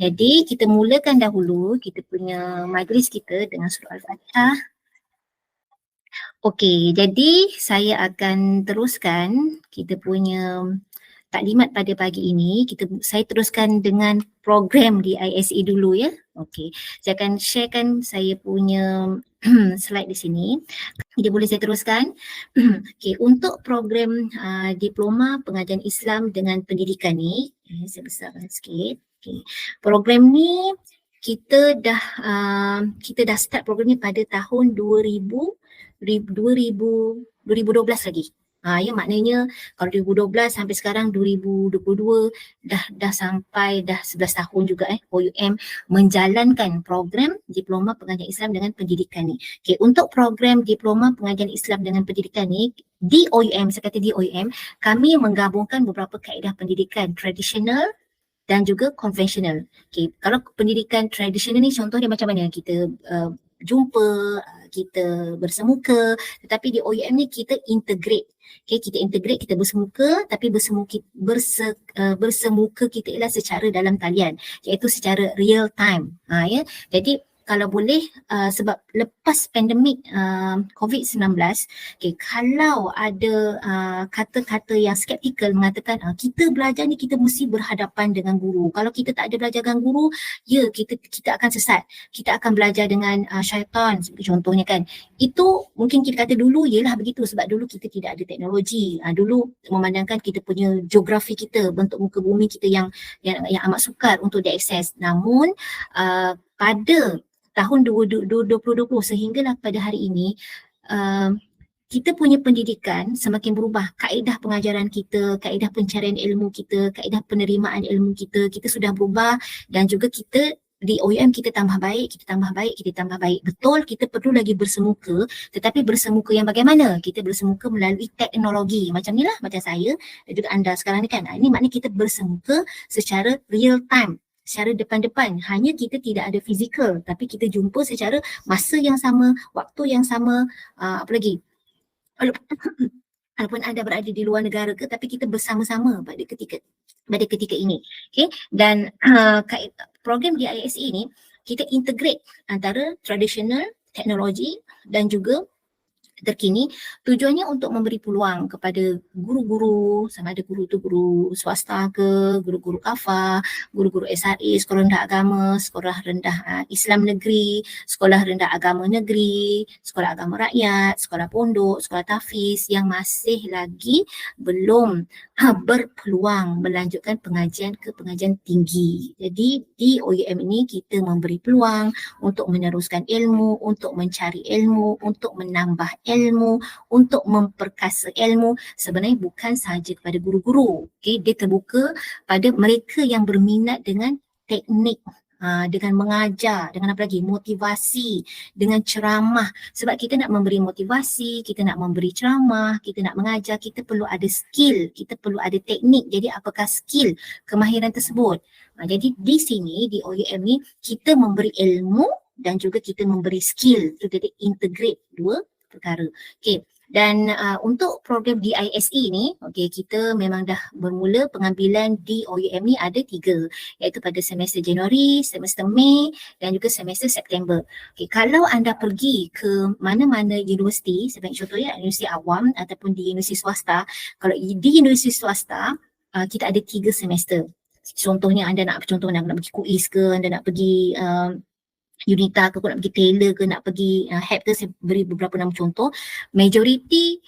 Jadi kita mulakan dahulu kita punya majlis kita dengan surah Al-Fatihah. Okey, jadi saya akan teruskan kita punya taklimat pada pagi ini. Saya teruskan dengan program di ISE dulu ya. Okey, saya akan sharekan saya punya slide di sini. Jadi boleh saya teruskan? Okey, untuk program diploma pengajian Islam dengan pendidikan ni, saya besarkan sikit. Okey, program ni kita dah start program ni pada tahun 2012 lagi. Ya maknanya kalau 2012 sampai sekarang 2022 dah sampai dah 11 tahun juga OUM menjalankan program diploma pengajian Islam dengan pendidikan ni. Okey, untuk program diploma pengajian Islam dengan pendidikan ni di OUM, saya kata di OUM, kami menggabungkan beberapa kaedah pendidikan tradisional dan juga konvensional. Okay, kalau pendidikan tradisional ni contoh dia macam mana? Kita jumpa, kita bersemuka, tetapi di OUM ni kita integrate. Okay, kita integrate, kita bersemuka, tapi bersemuka kita ialah secara dalam talian, iaitu secara real time. Ya, jadi kalau boleh sebab lepas pandemik COVID-19, okay, kalau ada kata-kata yang skeptikal mengatakan kita belajar ni kita mesti berhadapan dengan guru. Kalau kita tak ada belajar dengan guru, ya kita akan sesat. Kita akan belajar dengan syaitan contohnya kan. Itu mungkin kita kata dulu ialah begitu sebab dulu kita tidak ada teknologi. Dulu memandangkan kita punya geografi kita, bentuk muka bumi kita yang amat sukar untuk diakses. Namun pada tahun 2020 sehinggalah pada hari ini kita punya pendidikan semakin berubah. Kaedah pengajaran kita, kaedah pencarian ilmu kita, kaedah penerimaan ilmu kita sudah berubah dan juga kita di OUM kita tambah baik. Betul, kita perlu lagi bersemuka, tetapi bersemuka yang bagaimana? Kita bersemuka melalui teknologi. Macam ni lah, macam saya dan juga anda sekarang ni kan. Ini maknanya kita bersemuka secara real time, secara depan-depan. Hanya kita tidak ada fizikal, tapi kita jumpa secara masa yang sama, waktu yang sama. Apa lagi? Walaupun anda berada di luar negara ke, tapi kita bersama-sama pada ketika ini. Okay? Dan program di ISE ni kita integrate antara tradisional, teknologi dan juga terkini. Tujuannya untuk memberi peluang kepada guru-guru, sama ada guru tu guru swasta ke, guru-guru kafah, guru-guru SRA, sekolah rendah agama, sekolah rendah Islam negeri, sekolah rendah agama negeri, sekolah agama rakyat, sekolah pondok, sekolah tahfiz yang masih lagi belum berpeluang melanjutkan pengajian ke pengajian tinggi. Jadi di OUM ini kita memberi peluang untuk meneruskan ilmu, untuk mencari ilmu, untuk menambah ilmu, untuk memperkasa ilmu. Sebenarnya bukan sahaja kepada guru-guru. Okay, dia terbuka pada mereka yang berminat dengan teknik, dengan mengajar, dengan apa lagi, motivasi, dengan ceramah. Sebab kita nak memberi motivasi, kita nak memberi ceramah, kita nak mengajar, kita perlu ada skill, kita perlu ada teknik. Jadi apakah skill, kemahiran tersebut? Jadi di sini, di OUM ni, kita memberi ilmu dan juga kita memberi skill. So kita integrate dua perkara. Okay. Dan untuk program di ISE ni, okay, kita memang dah bermula pengambilan di OUM ni ada 3, iaitu pada semester Januari, semester Mei dan juga semester September. Okay, kalau anda pergi ke mana-mana universiti, sebagai contohnya universiti awam ataupun di universiti swasta, kalau di universiti swasta kita ada 3 semester. Contohnya anda nak pergi KUIS ke, anda nak pergi Unita ke, nak pergi Taylor ke, nak pergi HEP ke, saya beri beberapa nama contoh. Majoriti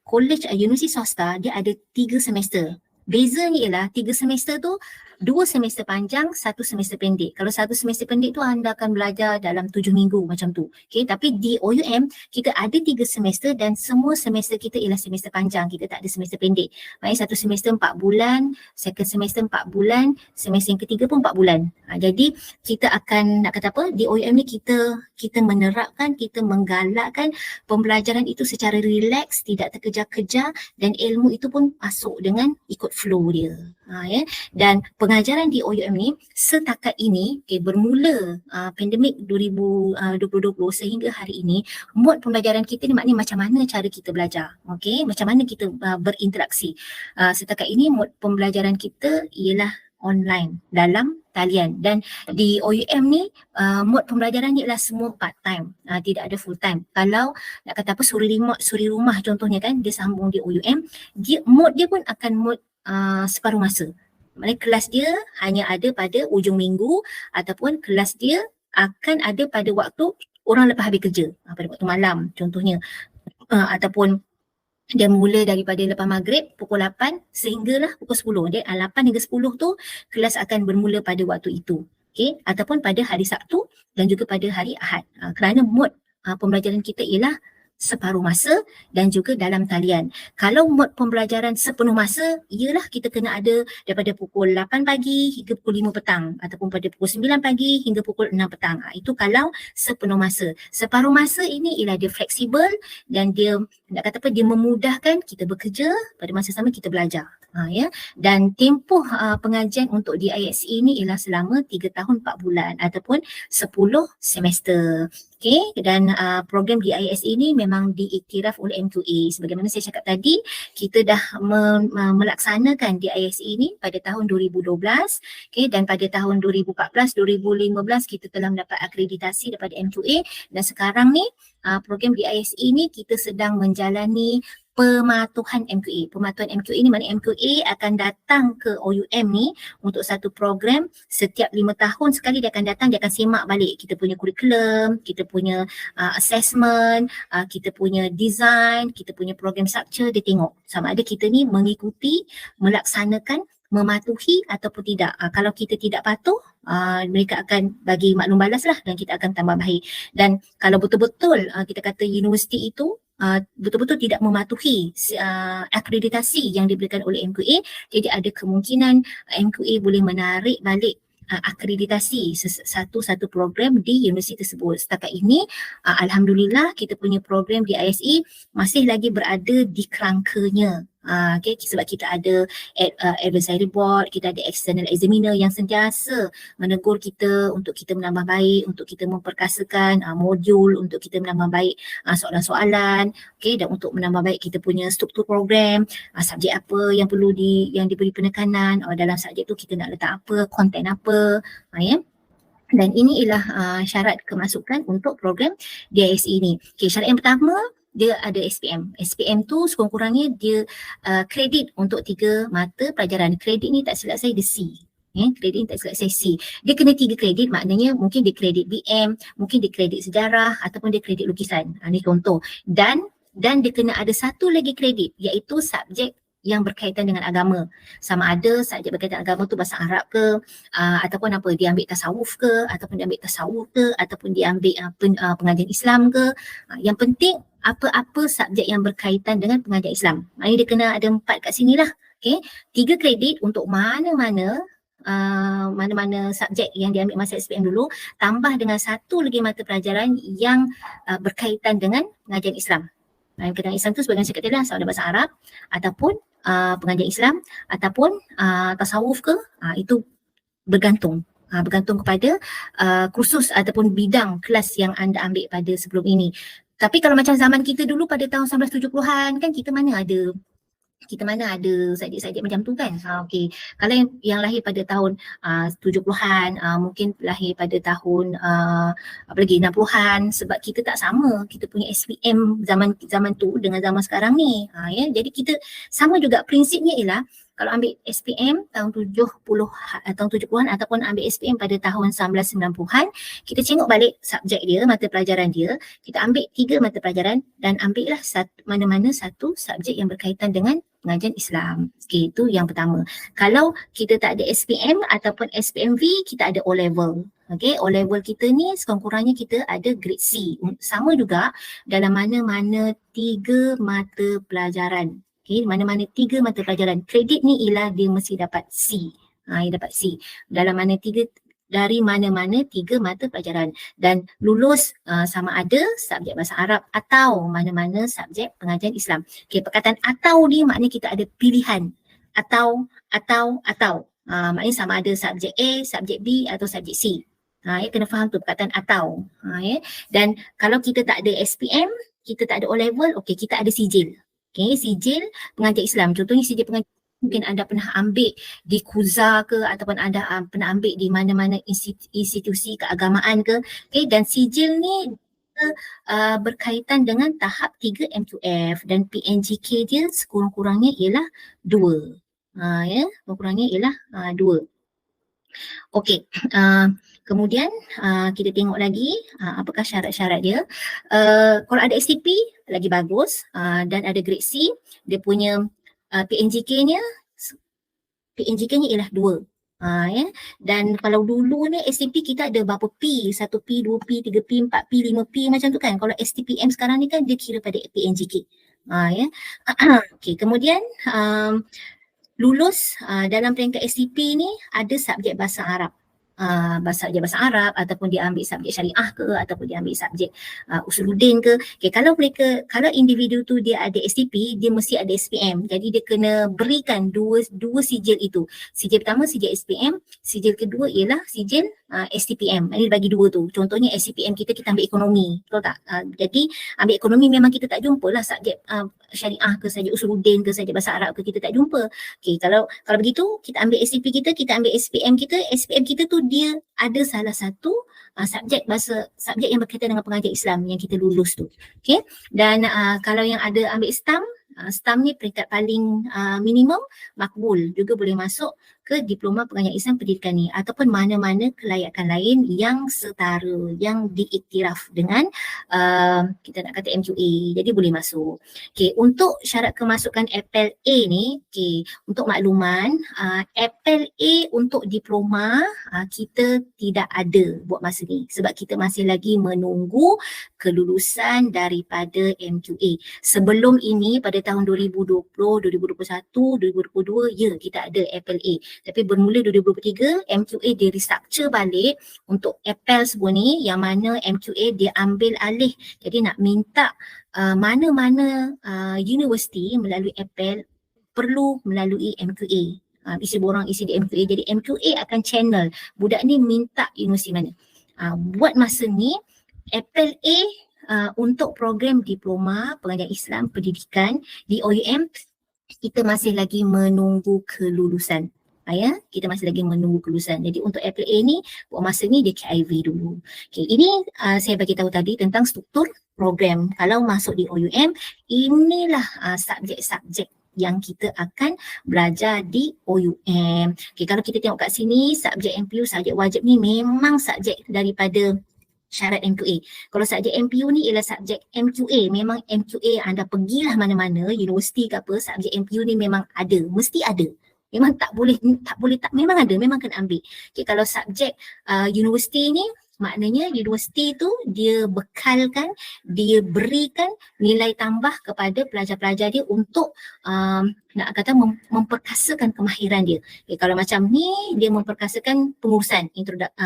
college universiti swasta dia ada 3 semester. Bezanya ialah 3 semester tu 2 semester panjang, 1 semester pendek. Kalau 1 semester pendek tu anda akan belajar dalam 7 minggu macam tu. Okay, tapi di OUM kita ada 3 semester dan semua semester kita ialah semester panjang. Kita tak ada semester pendek. Maksudnya 1 semester 4 bulan, second semester 4 bulan, semester yang ketiga pun 4 bulan. Jadi kita akan, nak kata apa, di OUM ni kita menerapkan, kita menggalakkan pembelajaran itu secara relax, tidak terkejar-kejar dan ilmu itu pun masuk dengan ikut flow dia. Ya. Dan pengajaran di OUM ni setakat ini, bermula pandemik 2020 sehingga hari ini, mod pembelajaran kita ni maknanya macam mana cara kita belajar, macam mana kita berinteraksi. Setakat ini mod pembelajaran kita ialah online dalam talian. Dan di OUM ni mod pembelajaran ni ialah semua part time, tidak ada full time. Kalau nak kata apa suri rumah contohnya kan, dia sambung di OUM, mod dia pun akan mod separuh masa. Maknanya kelas dia hanya ada pada ujung minggu ataupun kelas dia akan ada pada waktu orang lepas habis kerja, pada waktu malam contohnya, ataupun dia mula daripada lepas maghrib pukul 8 sehinggalah pukul 10. Dia 8 hingga 10 tu kelas akan bermula pada waktu itu. Okey, ataupun pada hari Sabtu dan juga pada hari Ahad. Kerana mod pembelajaran kita ialah separuh masa dan juga dalam talian. Kalau mod pembelajaran sepenuh masa, ialah kita kena ada daripada pukul 8 pagi hingga pukul 5 petang ataupun pada pukul 9 pagi hingga pukul 6 petang. Itu kalau sepenuh masa. Separuh masa ini ialah dia fleksibel dan dia nak kata apa, dia memudahkan kita bekerja pada masa sama kita belajar. Ya. Dan tempoh pengajian untuk di ISE ini ialah selama 3 tahun 4 bulan ataupun 10 semester. Okay, dan program di ISE ini memang diiktiraf oleh MQA. Sebagaimana saya cakap tadi, kita dah melaksanakan di ISE ini pada tahun 2012, okay, dan pada tahun 2014-2015 kita telah mendapat akreditasi daripada MQA, dan sekarang ni program di ISE ini kita sedang menjalani pematuhan MQA. Pematuhan MQA ni maknanya MQA akan datang ke OUM ni untuk satu program setiap 5 tahun sekali. Dia akan datang, dia akan semak balik kita punya kurikulum, kita punya assessment, kita punya design, kita punya program structure. Dia tengok sama ada kita ni mengikuti, melaksanakan, mematuhi ataupun tidak. Kalau kita tidak patuh, mereka akan bagi maklum balas lah dan kita akan tambah baik. Dan kalau betul-betul kita kata universiti itu betul-betul tidak mematuhi akreditasi yang diberikan oleh MQA, jadi ada kemungkinan MQA boleh menarik balik akreditasi satu program di universiti tersebut. Setakat ini alhamdulillah kita punya program di ISE masih lagi berada di kerangkanya. Okay, sebab kita ada advisory board, kita ada external examiner yang sentiasa menegur kita untuk kita menambah baik, untuk kita memperkasakan modul, untuk kita menambah baik soalan-soalan, okay, dan untuk menambah baik kita punya struktur program, subjek apa yang perlu yang diberi penekanan, dalam subjek tu kita nak letak apa, konten apa, ya. Dan ini ialah syarat kemasukan untuk program DISE ini. Okay, syarat yang pertama, dia ada SPM. SPM tu sekurang-kurangnya dia kredit untuk 3 mata pelajaran. Kredit ni tak silap saya dia C. Kredit ni tak silap saya C. Dia kena 3 kredit, maknanya mungkin dia kredit BM, mungkin dia kredit sejarah ataupun dia kredit lukisan. Ni contoh. Dan dia kena ada satu lagi kredit iaitu subjek yang berkaitan dengan agama. Sama ada subjek berkaitan agama tu bahasa Arab ke, ataupun apa, dia ambil tasawuf ke, ataupun dia ambil tasawuf ke, ataupun dia ambil pengajian Islam ke. Yang penting apa-apa subjek yang berkaitan dengan pengajian Islam. Maknanya dia kena ada 4 kat sini lah. Okay. 3 kredit untuk mana-mana subjek yang diambil masa SPM dulu, tambah dengan satu lagi mata pelajaran yang berkaitan dengan pengajian Islam. Pengajian Islam tu sebagai saya kata lah, sama ada bahasa Arab ataupun pengajian Islam ataupun tasawuf ke, itu bergantung kepada kursus ataupun bidang kelas yang anda ambil pada sebelum ini. Tapi kalau macam zaman kita dulu pada tahun 1970-an kan, kita mana ada subjek-subjek macam tu kan. Okey. Kalau yang lahir pada tahun 70-an, mungkin lahir pada tahun 60-an, sebab kita tak sama. Kita punya SPM zaman tu dengan zaman sekarang ni. Ya, jadi kita sama juga, prinsipnya ialah kalau ambil SPM tahun 70-an ataupun ambil SPM pada tahun 1990-an, kita tengok balik subjek dia, mata pelajaran dia, kita ambil 3 mata pelajaran dan ambillah mana-mana satu subjek yang berkaitan dengan pengajian Islam. Okay, itu yang pertama. Kalau kita tak ada SPM ataupun SPMV, kita ada O-level. Okay, O-level kita ni sekurang-kurangnya kita ada grade C. Sama juga dalam mana-mana 3 mata pelajaran. Okay, mana-mana 3 mata pelajaran. Kredit ni ialah dia mesti dapat C. Dia dapat C. Dalam dari mana-mana 3 mata pelajaran. Dan lulus sama ada subjek bahasa Arab atau mana-mana subjek pengajian Islam. Okay, perkataan atau ni maknanya kita ada pilihan. Atau. Maknanya sama ada subjek A, subjek B atau subjek C. Ya, kena faham tu perkataan atau. Ya. Dan kalau kita tak ada SPM, kita tak ada O-level, okay, kita ada sijil. Okay, sijil pengajian Islam. Contohnya sijil pengajian mungkin anda pernah ambil di KUZA ke ataupun anda pernah ambil di mana-mana institusi keagamaan ke, okay, dan sijil ni berkaitan dengan tahap 3 M2F dan PNGK dia sekurang-kurangnya ialah 2. Ya, kurang-kurangnya ialah 2. Okey, kemudian kita tengok lagi apakah syarat-syarat dia. Kalau ada STP lagi bagus, dan ada grade C, dia punya PNGK-nya ialah 2. Ya. Dan kalau dulu ni STP kita ada berapa P, 1P, 2P, 3P, 4P, 5P macam tu kan. Kalau STPM sekarang ni kan dia kira pada PNGK. Ya. Okey, kemudian lulus dalam peringkat STP ni ada subjek bahasa Arab. Subjek bahasa Arab ataupun dia ambil subjek syariah ke ataupun dia ambil subjek usuluddin ke. Okay, kalau individu tu dia ada STP, dia mesti ada SPM. Jadi dia kena berikan dua sijil itu. Sijil pertama sijil SPM, sijil kedua ialah sijil STPM. Ini bagi dua tu. Contohnya STPM kita ambil ekonomi. Betul tak? Jadi ambil ekonomi memang kita tak jumpa lah subjek syariah ke, subjek usuluddin ke, subjek bahasa Arab ke, kita tak jumpa. Okay, kalau begitu kita ambil STP kita ambil SPM kita tu dia ada salah satu subjek yang berkaitan dengan pengajian Islam yang kita lulus tu. Okay, dan kalau yang ada ambil STAM ni peringkat paling minimum makbul, juga boleh masuk ke diploma pengajian Islam pendidikan ni ataupun mana-mana kelayakan lain yang setara, yang diiktiraf dengan kita nak kata MQA, jadi boleh masuk. Okay, untuk syarat kemasukan FLA ni, okay, untuk makluman, FLA untuk diploma kita tidak ada buat masa ni sebab kita masih lagi menunggu kelulusan daripada MQA. Sebelum ini pada tahun 2020, 2021, 2022 ya kita ada FLA. Tapi bermula 2023 MQA dia restructure balik untuk APEL semua ni, yang mana MQA dia ambil alih. Jadi nak minta mana-mana universiti melalui APEL perlu melalui MQA. Isi borang isi di MQA. Jadi MQA akan channel budak ni minta universiti mana. Buat masa ni FLA untuk program diploma pengajian Islam pendidikan di OUM kita masih lagi menunggu kelulusan. Kita masih lagi menunggu kelulusan. Jadi untuk FLA ni buat masa ni dia KIV dulu. Okay, ini saya bagi tahu tadi tentang struktur program. Kalau masuk di OUM, inilah subjek-subjek yang kita akan belajar di OUM. Okay, kalau kita tengok kat sini, subjek MPU, subjek wajib ni memang subjek daripada syarat MQA. Kalau subjek MPU ni ialah subjek MQA. Memang MQA anda pergilah mana-mana, universiti ke apa, subjek MPU ni memang ada, mesti ada. Memang tak boleh, memang ada, memang kena ambil. Okay, kalau subjek universiti ni, maknanya universiti tu dia bekalkan, dia berikan nilai tambah kepada pelajar-pelajar dia untuk nak kata memperkasakan kemahiran dia. Okay, kalau macam ni dia memperkasakan pengurusan,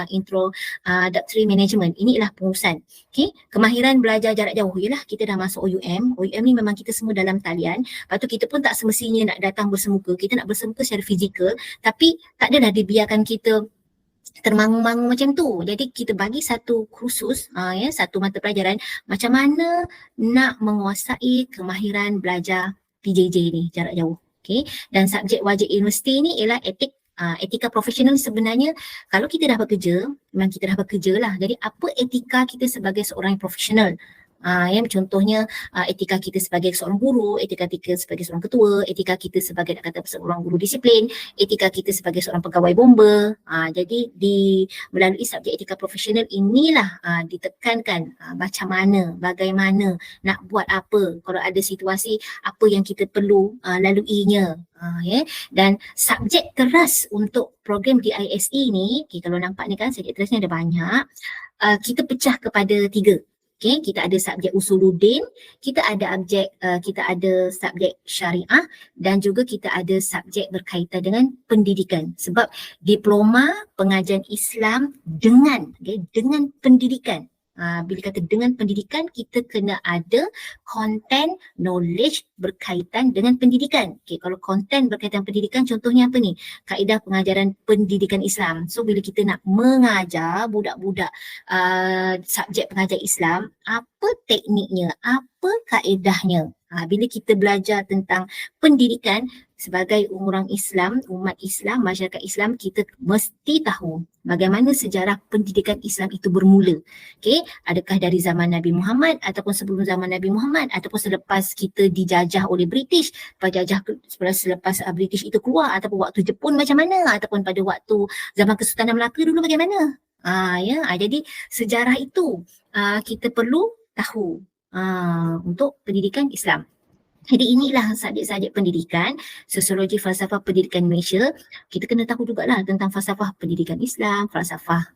introductory management, ini ialah pengurusan. Okay, kemahiran belajar jarak jauh ialah kita dah masuk OUM. OUM ni memang kita semua dalam talian. Lepas tu kita pun tak semestinya nak datang bersemuka. Kita nak bersemuka secara fizikal, tapi tak adalah dibiarkan kita termangu-mangu macam tu. Jadi kita bagi satu kursus, satu mata pelajaran macam mana nak menguasai kemahiran belajar PJJ ni, jarak jauh. Okay. Dan subjek wajib universiti ni ialah etika profesional. Sebenarnya kalau kita dah bekerja, memang kita dah bekerja lah. Jadi apa etika kita sebagai seorang profesional? Contohnya etika kita sebagai seorang guru, etika kita sebagai seorang ketua, etika kita sebagai nak kata seorang guru disiplin, etika kita sebagai seorang pegawai bomba. Jadi melalui subjek etika profesional inilah ditekankan macam mana, bagaimana nak buat apa kalau ada situasi apa yang kita perlu laluinya. Dan subjek keras untuk program DISE ni, kalau nampak ni kan subjek kerasnya ada banyak, kita pecah kepada 3. Okay, kita ada subjek usuluddin, kita ada subjek syariah dan juga kita ada subjek berkaitan dengan pendidikan. Sebab diploma pengajian Islam dengan pendidikan. Bila kata dengan pendidikan, kita kena ada content knowledge berkaitan dengan pendidikan. Okay, kalau content berkaitan pendidikan, contohnya apa ni? Kaedah pengajaran pendidikan Islam. So bila kita nak mengajar budak-budak subjek pengajar Islam, apa tekniknya, apa kaedahnya? Bila kita belajar tentang pendidikan, sebagai orang Islam, umat Islam, masyarakat Islam, kita mesti tahu bagaimana sejarah pendidikan Islam itu bermula. Okey, adakah dari zaman Nabi Muhammad ataupun sebelum zaman Nabi Muhammad ataupun selepas kita dijajah oleh British, selepas British itu keluar, ataupun waktu Jepun macam mana, ataupun pada waktu zaman Kesultanan Melaka dulu bagaimana. Jadi sejarah itu kita perlu tahu untuk pendidikan Islam. Jadi inilah subjek-subjek pendidikan, sosiologi falsafah pendidikan Malaysia. Kita kena tahu jugalah tentang falsafah pendidikan Islam, falsafah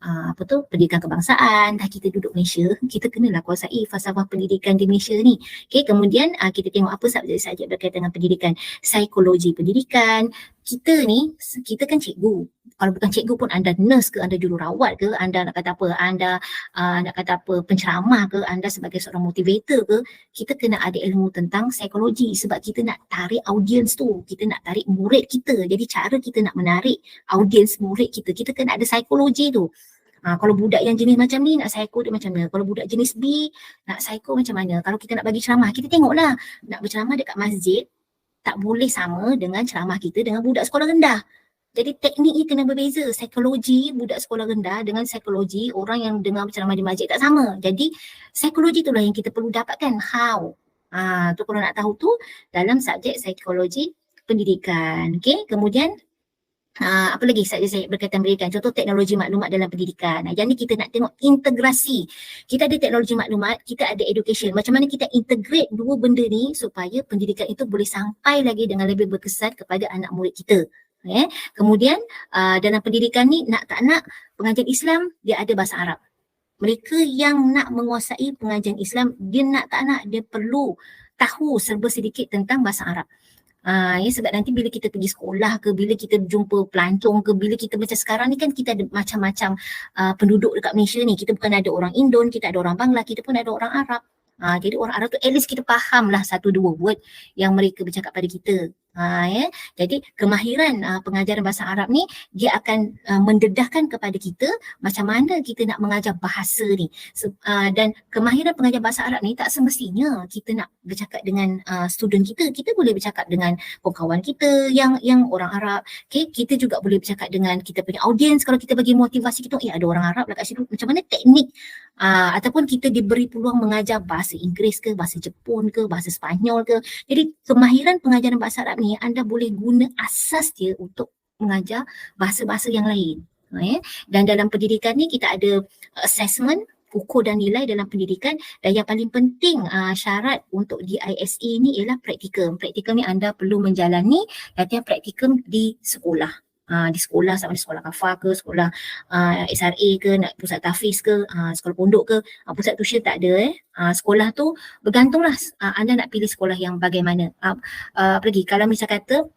pendidikan kebangsaan. Dah kita duduk Malaysia, kita kenalah kuasai falsafah pendidikan di Malaysia ni. Okey, kemudian kita tengok apa subjek-subjek berkaitan dengan pendidikan, psikologi pendidikan. Kita kan cikgu. Kalau bukan cikgu pun anda nurse ke, anda jururawat ke, anda nak kata apa, anda nak kata apa, penceramah ke, anda sebagai seorang motivator ke, kita kena ada ilmu tentang psikologi sebab kita nak tarik audiens tu, kita nak tarik murid kita. Jadi cara kita nak menarik audiens murid kita, kita kena ada psikologi tu. Kalau budak yang jenis macam ni nak psycho dia macam mana, kalau budak jenis B nak psycho macam mana. Kalau kita nak bagi ceramah, kita tengoklah nak berceramah dekat masjid tak boleh sama dengan ceramah kita dengan budak sekolah rendah. Jadi tekniknya kena berbeza. Psikologi budak sekolah rendah dengan psikologi orang yang dengar ceramah di masjid tak sama. Jadi psikologi itulah yang kita perlu dapatkan. How? Tu kalau nak tahu tu dalam subjek psikologi pendidikan. Okay? Kemudian apa lagi subjek berkaitan pendidikan? Contoh teknologi maklumat dalam pendidikan. Yang ni kita nak tengok integrasi. Kita ada teknologi maklumat, kita ada education. Macam mana kita integrate dua benda ni supaya pendidikan itu boleh sampai lagi dengan lebih berkesan kepada anak murid kita. Kemudian dalam pendidikan ni nak tak nak pengajian Islam dia ada bahasa Arab. Mereka yang nak menguasai pengajian Islam, dia nak tak nak dia perlu tahu serba sedikit tentang bahasa Arab. Sebab nanti bila kita pergi sekolah ke, bila kita jumpa pelancong ke, bila kita macam sekarang ni kan kita ada macam-macam penduduk dekat Malaysia ni. Kita bukan ada orang Indon, kita ada orang Bangla, kita pun ada orang Arab. Jadi orang Arab tu at least kita faham lah satu dua word yang mereka bercakap pada kita. Jadi kemahiran pengajaran bahasa Arab ni dia akan mendedahkan kepada kita macam mana kita nak mengajar bahasa ni. Dan kemahiran pengajaran bahasa Arab ni tak semestinya kita nak bercakap dengan student kita. Kita boleh bercakap dengan kawan kita yang orang Arab. Okay? Kita juga boleh bercakap dengan kita punya audience. Kalau kita bagi motivasi kita, ada orang Arab lah kat situ. Macam mana teknik ataupun kita diberi peluang mengajar bahasa Inggeris ke, bahasa Jepun ke, bahasa Sepanyol ke. Jadi kemahiran pengajaran bahasa Arab ni anda boleh guna asas dia untuk mengajar bahasa-bahasa yang lain. Dan dalam pendidikan ni kita ada assessment, ukur dan nilai dalam pendidikan, dan yang paling penting syarat untuk di ISE ni ialah praktikum. Praktikum ni anda perlu menjalani latihan praktikum di sekolah. Di sekolah, sama di sekolah kafar ke, sekolah SRA ke, nak pusat tahfiz ke, sekolah pondok ke, pusat tuition tak ada. Sekolah tu bergantunglah anda nak pilih sekolah yang bagaimana. Apalagi kalau misalnya kata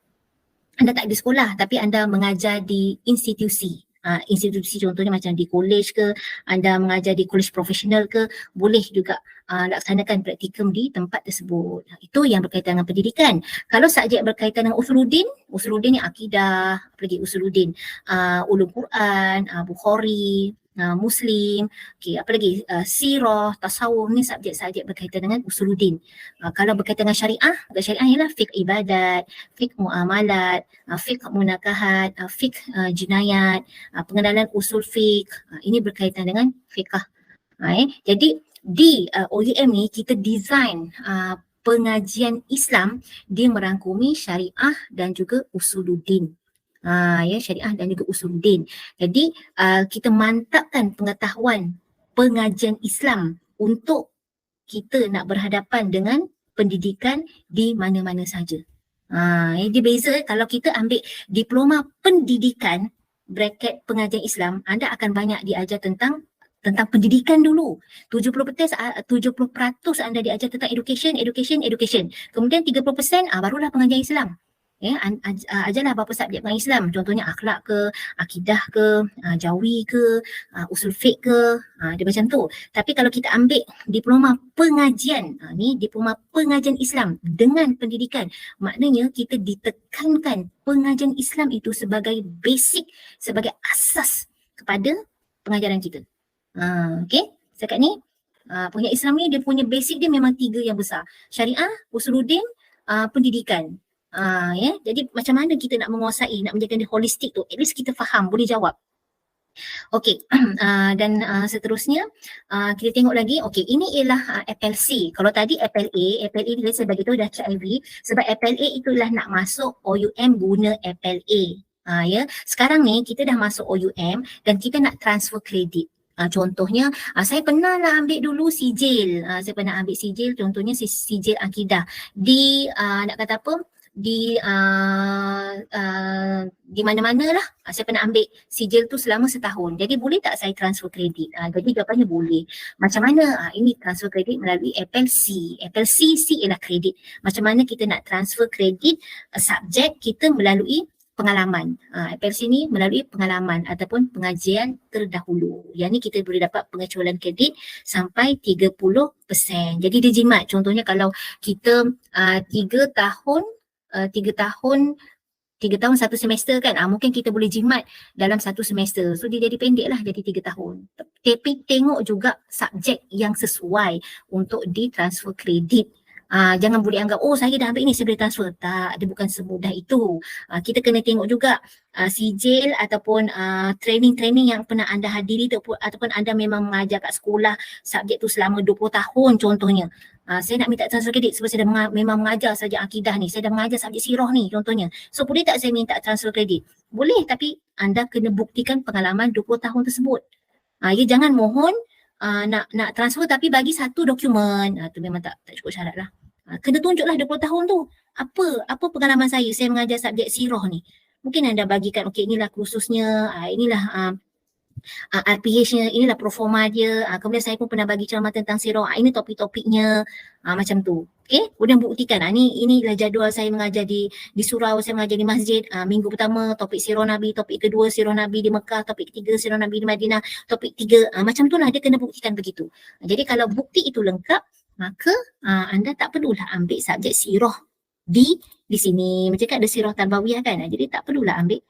anda tak ada sekolah tapi anda mengajar di institusi. Institusi contohnya macam di college ke, anda mengajar di college profesional ke, boleh juga laksanakan praktikum di tempat tersebut. Itu yang berkaitan dengan pendidikan. Kalau subjek berkaitan dengan usuluddin ni akidah, apalagi usuluddin, ulum Quran, Bukhari, Muslim, apalagi sirah, tasawuf, ni subjek-subjek berkaitan dengan usuluddin. Kalau berkaitan dengan syariah ialah fiqh ibadat, fiqh muamalat, fiqh munakahat, fiqh jinayat, pengenalan usul fiqh. Ini berkaitan dengan fiqh. Jadi di OUM ni kita design pengajian Islam, dia merangkumi syariah dan juga usuluddin. Syariah dan juga usuluddin. Jadi kita mantapkan pengetahuan pengajian Islam untuk kita nak berhadapan dengan pendidikan di mana-mana saja. Dia beza kalau kita ambil diploma pendidikan bracket pengajian Islam, anda akan banyak diajar tentang pendidikan dulu. 70% anda diajar tentang education. Kemudian 30% barulah pengajian Islam. Ajarlah beberapa subjek pengajian Islam. Contohnya akhlak ke, akidah ke, jawi ke, usul fiqh ke, dia macam tu. Tapi kalau kita ambil diploma pengajian, ni diploma pengajian Islam dengan pendidikan, maknanya kita ditekankan pengajian Islam itu sebagai basic, sebagai asas kepada pengajaran kita. Okay, setakat ni pengajian Islam ni dia punya basic dia memang 3 yang besar. Syariah, usuluddin, pendidikan. Ya, jadi macam mana kita nak menguasai, nak menjaga dia holistik tu, at least kita faham, boleh jawab. Okey, dan seterusnya kita tengok lagi. Okey, ini ialah FLC. Kalau tadi FLA ni saya bagi tahu dah HIV, sebab FLA itulah nak masuk OUM guna FLA. Ya, sekarang ni kita dah masuk OUM dan kita nak transfer kredit. Contohnya, saya pernah lah ambil dulu sijil. Saya pernah ambil sijil, contohnya sijil akidah di nak kata apa? Di mana-mana lah saya pernah ambil sijil tu selama setahun. Jadi boleh tak saya transfer kredit? Jadi jawapannya boleh. Macam mana? Ini transfer kredit melalui FLC. FLC ialah kredit. Macam mana kita nak transfer kredit subjek kita melalui pengalaman. FLC ni melalui pengalaman ataupun pengajian terdahulu. Yang ni kita boleh dapat pengecualian kredit sampai 30%. Jadi dia jimat. Contohnya kalau kita 3 tahun 3 tahun satu semester kan, mungkin kita boleh jimat dalam satu semester. So dia jadi pendek lah, jadi 3 tahun. Tapi tengok juga subjek yang sesuai untuk ditransfer kredit. Jangan boleh anggap, oh saya dah ambil ni, saya boleh transfer. Tak, dia bukan semudah itu. Kita kena tengok juga sijil ataupun training-training yang pernah anda hadiri ataupun anda memang mengajar kat sekolah subjek tu selama 20 tahun contohnya. Saya nak minta transfer kredit sebab saya dah memang mengajar subjek akidah ni, saya dah mengajar subjek sirah ni contohnya. So boleh tak saya minta transfer kredit? Boleh, tapi anda kena buktikan pengalaman 20 tahun tersebut. Ya, jangan mohon nak transfer tapi bagi satu dokumen. Tu memang tak cukup syarat lah. Kena tunjuklah 20 tahun tu. Apa pengalaman saya mengajar subjek sirah ni. Mungkin anda bagikan, okey inilah kursusnya, inilah RPH-nya, inilah proforma dia. Kemudian saya pun pernah bagi ceramah tentang sirah. Ini topik-topiknya. Macam tu. Okey, kemudian buktikan. Inilah jadual saya mengajar di surau, saya mengajar di masjid. Minggu pertama topik sirah Nabi, topik kedua sirah Nabi di Mekah, topik ketiga sirah Nabi di Madinah, topik tiga. Macam tu lah dia kena buktikan begitu. Jadi kalau bukti itu lengkap, maka anda tak perlulah ambil subjek sirah di sini. Macam kan ada sirah tarbawiyah kan. Jadi tak perlulah ambil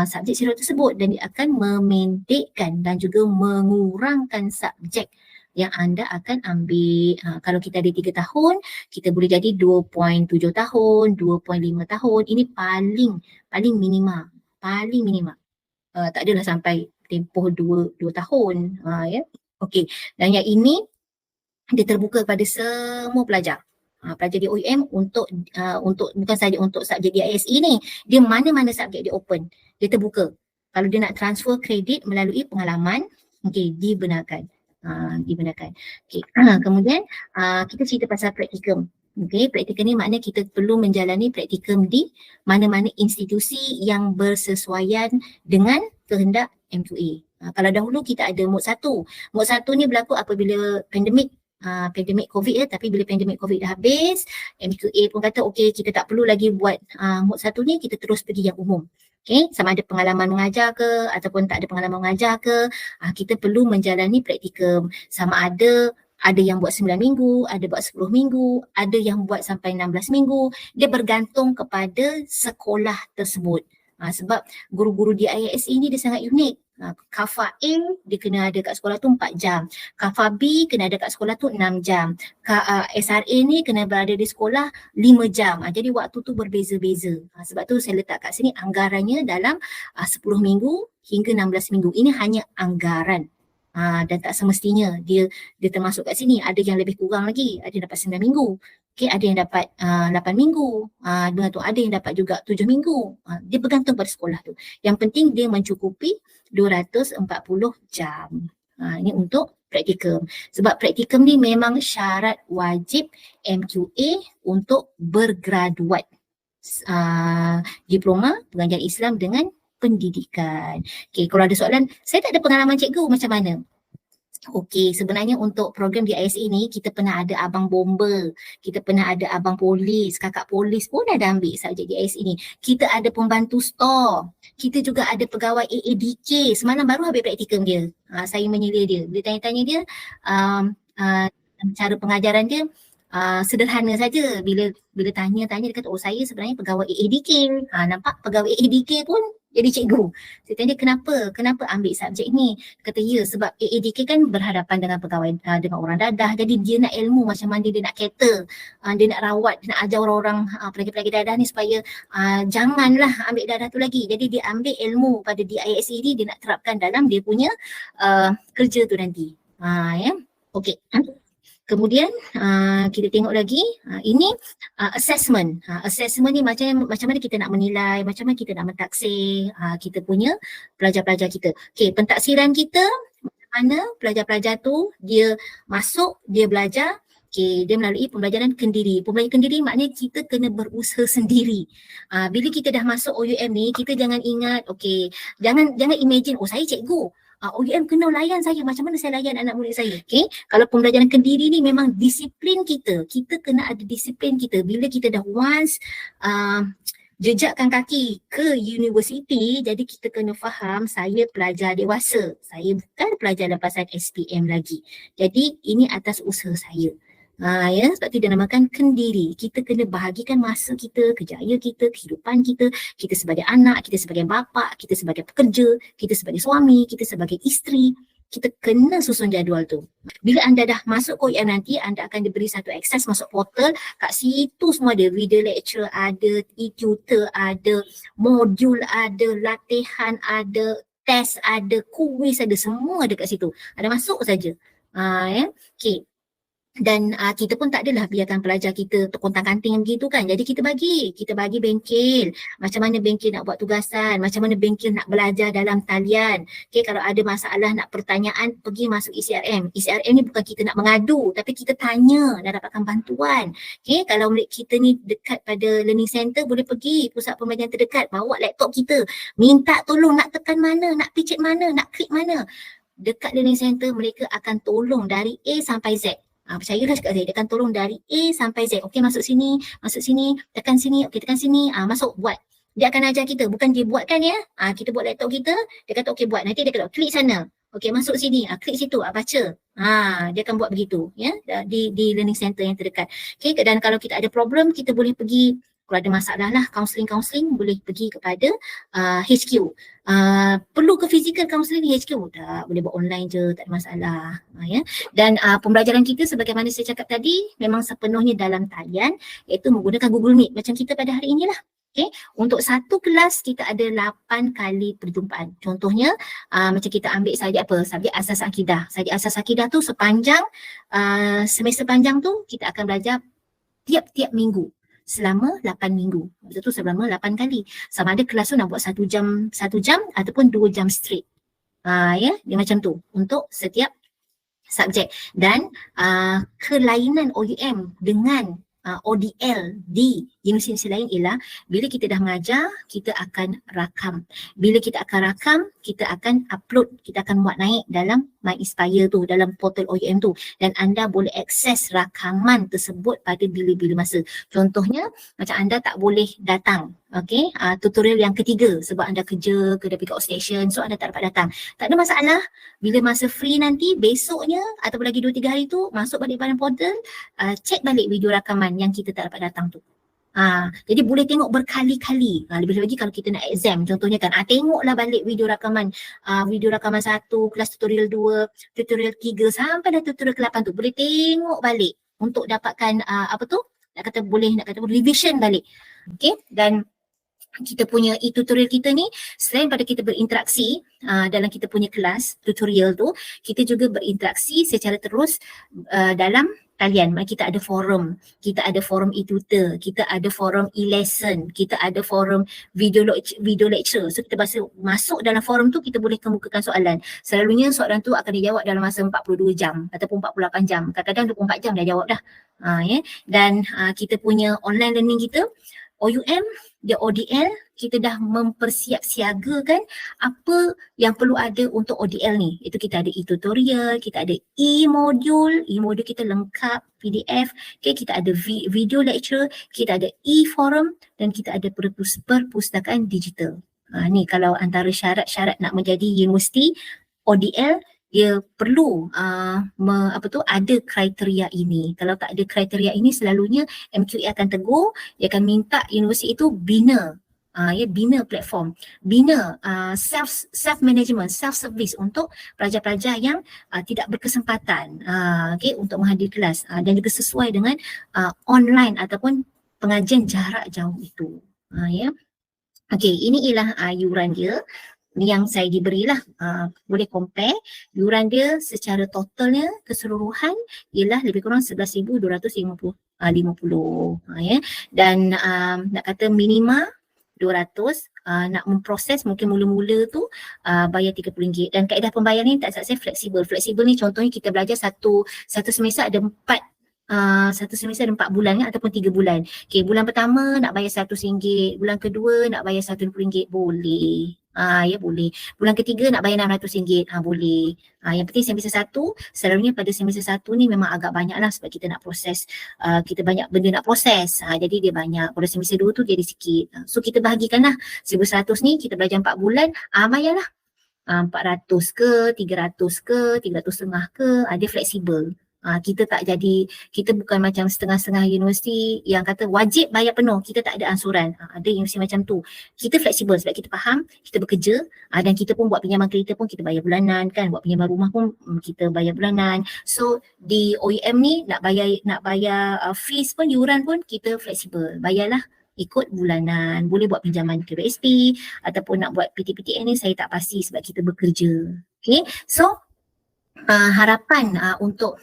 subjek sirah tersebut dan dia akan memendekkan dan juga mengurangkan subjek yang anda akan ambil. Kalau kita ada 3 tahun, kita boleh jadi 2.7 tahun, 2.5 tahun. Ini paling minima. Paling minima. Tak adalah sampai tempoh 2 tahun. Ya. Okey. Dan yang ini dia terbuka kepada semua pelajar. Pelajar di OUM untuk bukan saja untuk subjek di ISE ni, dia mana-mana subjek dia open, dia terbuka. Kalau dia nak transfer kredit melalui pengalaman, okey, dibenarkan. Dibenarkan. Okey. Kemudian kita cerita pasal praktikum. Okey, praktikum ni maknanya kita perlu menjalani praktikum di mana-mana institusi yang bersesuaian dengan kehendak M2A. Kalau dahulu kita ada mod 1. Mod 1 ni berlaku apabila pandemik COVID tapi bila pandemik COVID dah habis, M2A pun kata okey kita tak perlu lagi buat mod 1 ni, kita terus pergi yang umum. Okey, sama ada pengalaman mengajar ke ataupun tak ada pengalaman mengajar ke, kita perlu menjalani praktikum. Sama ada yang buat 9 minggu, ada buat 10 minggu, ada yang buat sampai 16 minggu. Dia bergantung kepada sekolah tersebut. Sebab guru-guru di IISE ni dia sangat unik. Kafa A dia kena ada kat sekolah tu 4 jam. Kafa B kena ada kat sekolah tu 6 jam. SRA ni kena berada di sekolah 5 jam. Jadi waktu tu berbeza-beza. Sebab tu saya letak kat sini anggarannya dalam 10 minggu hingga 16 minggu. Ini hanya anggaran. Dan tak semestinya dia termasuk kat sini. Ada yang lebih kurang lagi. Ada yang dapat 9 minggu. Okay, ada yang dapat 8 minggu. Ada yang dapat juga 7 minggu. Dia bergantung pada sekolah tu. Yang penting dia mencukupi 240 jam. Ini untuk praktikum. Sebab praktikum ni memang syarat wajib MQA untuk bergraduat diploma pengajian Islam dengan pendidikan. Okay, kalau ada soalan, saya tak ada pengalaman cikgu macam mana? Okey, sebenarnya untuk program di ISE ni kita pernah ada abang bomba, kita pernah ada abang polis, kakak polis pun ada ambil subjek di ISE ni. Kita ada pembantu store, kita juga ada pegawai AADK. Semalam baru habis praktikum dia. Saya menyelia dia. Bila tanya-tanya dia, cara pengajaran dia sederhana saja. Bila tanya dia kata, oh saya sebenarnya pegawai AADK. Nampak pegawai AADK pun jadi cikgu. Saya tanya kenapa ambil subjek ni? Kata ya sebab AADK kan berhadapan dengan pegawai dengan orang dadah, jadi dia nak ilmu macam mana dia nak cater, dia nak rawat, dia nak ajar orang-orang pelagir-pelagir dadah ni supaya janganlah ambil dadah tu lagi. Jadi dia ambil ilmu pada DISE ni, dia nak terapkan dalam dia punya kerja tu nanti. Ya. Okey. Kemudian kita tengok lagi ini assessment. Assessment ni macam mana kita nak menilai, macam mana kita nak mentaksir kita punya pelajar-pelajar kita. Okey, pentaksiran kita macam mana pelajar-pelajar tu dia masuk, dia belajar. Okay, dia melalui pembelajaran kendiri. Pembelajaran kendiri maknanya kita kena berusaha sendiri. Bila kita dah masuk OUM ni, kita jangan ingat, okay, jangan imagine, oh saya cikgu. OUM kena layan saya, macam mana saya layan anak murid saya. Okay, kalau pembelajaran kendiri ni memang disiplin kita kena ada disiplin kita. Bila kita dah once jejakkan kaki ke universiti, jadi kita kena faham saya pelajar dewasa, saya bukan pelajar lepasan SPM lagi. Jadi ini atas usaha saya. Ya, sebab tu dia namakan kendiri. Kita kena bahagikan masa kita, kerjaya kita, kehidupan kita, kita sebagai anak, kita sebagai bapa, kita sebagai pekerja, kita sebagai suami, kita sebagai isteri. Kita kena susun jadual tu. Bila anda dah masuk OUM nanti, anda akan diberi satu akses masuk portal. Kat situ semua ada video lecture, ada e-tutor, ada modul, ada latihan, ada test, ada kuis, ada semua ada kat situ. Ada masuk saja. Ya. Okay. Dan kita pun tak adalah biarkan pelajar kita terkontang-kanting begitu kan. Jadi kita bagi bengkel. Macam mana bengkel nak buat tugasan, macam mana bengkel nak belajar dalam talian. Okay, kalau ada masalah nak pertanyaan, pergi masuk ECRM. ECRM ni bukan kita nak mengadu, tapi kita tanya dan dapatkan bantuan. Okay, kalau murid kita ni dekat pada learning center, boleh pergi pusat pembelajaran terdekat, bawa laptop kita, minta tolong nak tekan mana, nak picit mana, nak klik mana. Dekat learning center mereka akan tolong dari A sampai Z. Percayalah cakap saya, dia akan tolong dari A sampai Z. Okey, masuk sini, tekan sini, okey tekan sini, masuk, buat. Dia akan ajar kita, bukan dia buatkan ya. Kita buat laptop kita, dia kata okey buat. Nanti dia kata klik sana. Okey, masuk sini, klik situ, baca. Dia akan buat begitu ya, di learning center yang terdekat. Okey, dan kalau kita ada problem, kita boleh pergi, kalau ada masalah lah, counselling boleh pergi kepada HQ. Perlu ke physical counselling di HQ? Tak, boleh buat online je, tak ada masalah. Ya. Dan pembelajaran kita sebagaimana saya cakap tadi memang sepenuhnya dalam talian, iaitu menggunakan Google Meet macam kita pada hari inilah. Okay. Untuk satu kelas kita ada 8 kali perjumpaan. Contohnya macam kita ambil subjek apa? Subjek asas akidah. Subjek asas akidah tu sepanjang semester panjang tu kita akan belajar tiap-tiap minggu selama 8 minggu. Maksud tu selama 8 kali. Sama ada kelas tu nak buat 1 jam ataupun 2 jam straight. Ya, dia macam tu untuk setiap subjek. Dan kelainan OUM dengan ODL di universiti lain ialah bila kita dah mengajar, kita akan rakam. Bila kita akan rakam, kita akan upload, kita akan muat naik dalam MyInspire tu, dalam portal OUM tu, dan anda boleh akses rakaman tersebut pada bila-bila masa. Contohnya macam anda tak boleh datang, okey, tutorial yang ketiga sebab anda kerja ke pergi outstation, so anda tak dapat datang. Tak ada masalah, bila masa free nanti besoknya ataupun lagi 2-3 hari tu masuk balik pada portal, cek balik video rakaman yang kita tak dapat datang tu. Jadi boleh tengok berkali-kali. Lebih lagi kalau kita nak exam contohnya kan, tengoklah balik video rakaman 1, kelas tutorial 2, tutorial 3 sampai dah tutorial ke-8 tu. Boleh tengok balik untuk dapatkan nak kata revision balik. Okay, dan kita punya e-tutorial kita ni, selain pada kita berinteraksi dalam kita punya kelas tutorial tu, kita juga berinteraksi secara terus dalam talian. Kita ada forum e-tutor, kita ada forum e-lesson, kita ada forum video lecture. So kita masuk dalam forum tu, kita boleh kemukakan soalan. Selalunya soalan tu akan dijawab dalam masa 42 jam ataupun 48 jam. Kadang-kadang 24 jam dah jawab dah. Ya. Dan kita punya online learning kita, OUM, dia ODL, kita dah mempersiapsiagakan apa yang perlu ada untuk ODL ni. Itu kita ada e-tutorial, kita ada e-modul kita lengkap PDF, okay, kita ada video lecture, kita ada e-forum dan kita ada perpustakaan digital. Ni kalau antara syarat-syarat nak menjadi universiti ODL, dia perlu ada kriteria ini. Kalau tak ada kriteria ini, selalunya MQA akan tegur, dia akan minta universiti itu bina bina platform, bina self management, self service untuk pelajar-pelajar yang tidak berkesempatan untuk menghadiri kelas dan juga sesuai dengan online ataupun pengajian jarak jauh itu. Okey, ini ialah yuran dia yang saya diberilah, boleh compare yuran dia secara totalnya keseluruhan ialah lebih kurang 11,250 dan nak kata minima 200, nak memproses mungkin mula-mula tu bayar RM30 dan kaedah pembayaran ni tak saya fleksibel. Fleksibel ni contohnya kita belajar satu semester ada 4 bulan ataupun 3 bulan. Okey, bulan pertama nak bayar RM100, bulan kedua nak bayar RM120, boleh. Boleh. Bulan ketiga nak bayar RM600, boleh. Yang penting semester 1, selalunya pada semester 1 ni memang agak banyak lah sebab kita nak proses, kita banyak benda nak proses. Jadi dia banyak. Pada semester 2 tu jadi sikit. So kita bahagikan lah. 1,100 ni kita belajar 4 bulan, bayarlah. 400 ke, 300 ke, 300 setengah ke, dia fleksibel. Kita tak jadi, kita bukan macam setengah-setengah universiti yang kata wajib bayar penuh, kita tak ada ansuran. Ada universiti macam tu. Kita fleksibel sebab kita faham, kita bekerja dan kita pun buat pinjaman kereta pun kita bayar bulanan kan, buat pinjaman rumah pun kita bayar bulanan. So di OUM ni nak bayar fees pun, yuran pun kita fleksibel. Bayarlah ikut bulanan, boleh buat pinjaman KBSP ataupun nak buat PTPTN ni saya tak pasti sebab kita bekerja. Okay, so harapan untuk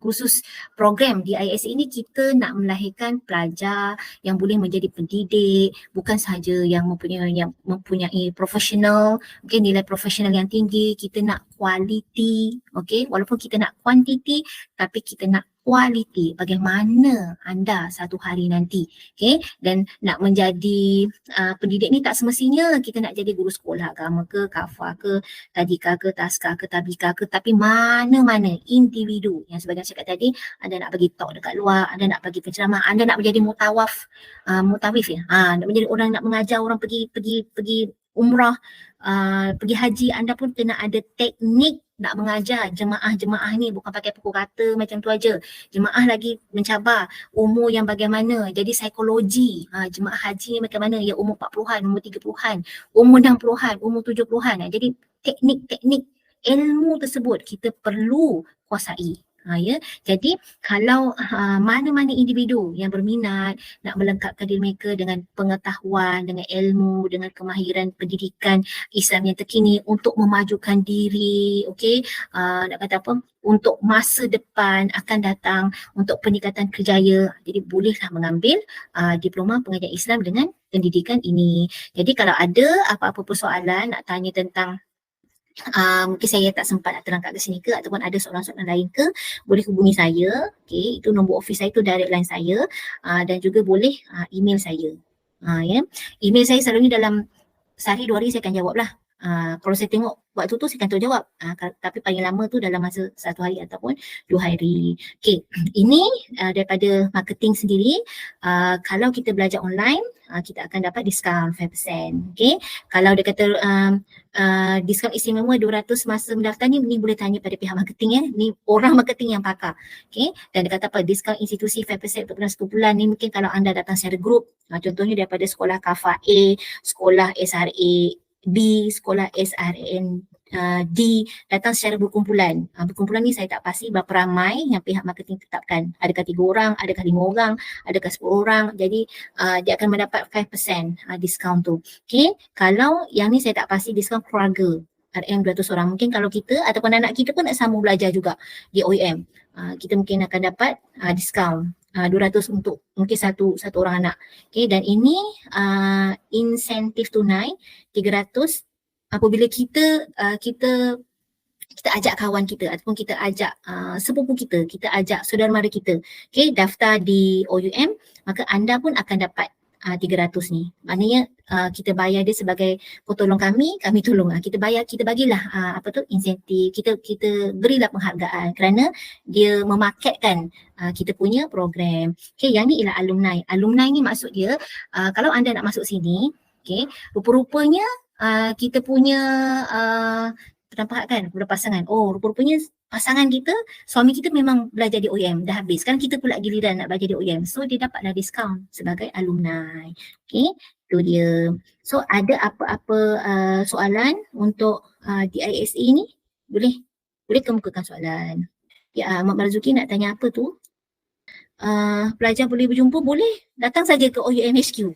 kursus program di ISA ini kita nak melahirkan pelajar yang boleh menjadi pendidik, bukan sahaja yang mempunyai profesional, nilai profesional yang tinggi. Kita nak quality, walaupun kita nak quantity tapi kita nak quality, bagaimana anda satu hari nanti, dan nak menjadi pendidik ni tak semestinya kita nak jadi guru sekolah agama ke, kafah ke, tadika ke, taska ke, tabika ke, tapi mana-mana individu yang sebagai cakap tadi, anda nak bagi talk dekat luar, anda nak bagi penceramah, anda nak menjadi mutawif nak menjadi orang nak mengajar orang pergi umrah, pergi haji, anda pun kena ada teknik nak mengajar jemaah ni, bukan pakai pukul kata macam tu aja. Jemaah lagi mencabar umur yang bagaimana, jadi psikologi jemaah haji ni bagaimana, ya umur 40-an, umur 30-an, umur 60-an, umur 70-an. Jadi teknik-teknik ilmu tersebut kita perlu kuasai. Jadi kalau mana-mana individu yang berminat nak melengkapkan diri mereka dengan pengetahuan, dengan ilmu, dengan kemahiran pendidikan Islam yang terkini untuk memajukan diri, nak kata apa, untuk masa depan akan datang, untuk peningkatan kerjaya, jadi bolehlah mengambil diploma pengajian Islam dengan pendidikan ini. Jadi kalau ada apa-apa persoalan nak tanya tentang mungkin saya tak sempat nak terangkat ke sini ke, ataupun ada soalan-soalan lain ke, boleh hubungi saya. Itu nombor office saya tu, direct line saya, dan juga boleh email saya. Email saya selalunya dalam sehari 2 hari saya akan jawab lah. Kalau saya tengok waktu tu saya akan terjawab, tapi paling lama tu dalam masa 1 hari ataupun 2 hari. Ini daripada marketing sendiri. Kalau kita belajar online, kita akan dapat diskaun 5%. Kalau dia kata diskaun istimewa 200 masa mendaftar ni boleh tanya pada pihak marketing ni orang marketing yang pakar. Dan dia kata apa, diskaun institusi 5% untuk 10 bulan ni mungkin kalau anda datang secara grup, contohnya daripada sekolah Kafah A, sekolah SRA B, sekolah SRN D, datang secara berkumpulan. Berkumpulan ni saya tak pasti berapa ramai yang pihak marketing tetapkan. Adakah 3 orang, adakah 5 orang, adakah 10 orang. Jadi dia akan mendapat 5% diskaun tu. Kalau yang ni saya tak pasti diskaun keluarga. RM 200 orang. Mungkin kalau kita ataupun anak kita pun nak sambung belajar juga di OUM, kita mungkin akan dapat diskaun 200 untuk mungkin satu orang anak. Dan ini insentif tunai 300 apabila kita ajak kawan kita ataupun kita ajak sepupu kita ajak saudara mara kita daftar di OUM, maka anda pun akan dapat 300 ni. Maknanya kita bayar dia sebagai petolong kami tolong. Kita bagilah insentif, kita berilah penghargaan kerana dia memarketkan kita punya program. Yang ni ialah alumni. Alumni ni maksud dia kalau anda nak masuk sini, rupa-rupanya kita punya nampak kan pasangan. Rupa-rupanya pasangan kita, suami kita memang belajar di OUM dah habis. Kan kita pula giliran nak belajar di OUM. So dia dapatlah diskaun sebagai alumni. Itu dia. So ada apa-apa soalan untuk DISA ni? Boleh kemukakan soalan. Ya, Mak Marzuki nak tanya apa tu? Pelajar boleh berjumpa? Boleh. Datang saja ke OUM HQ.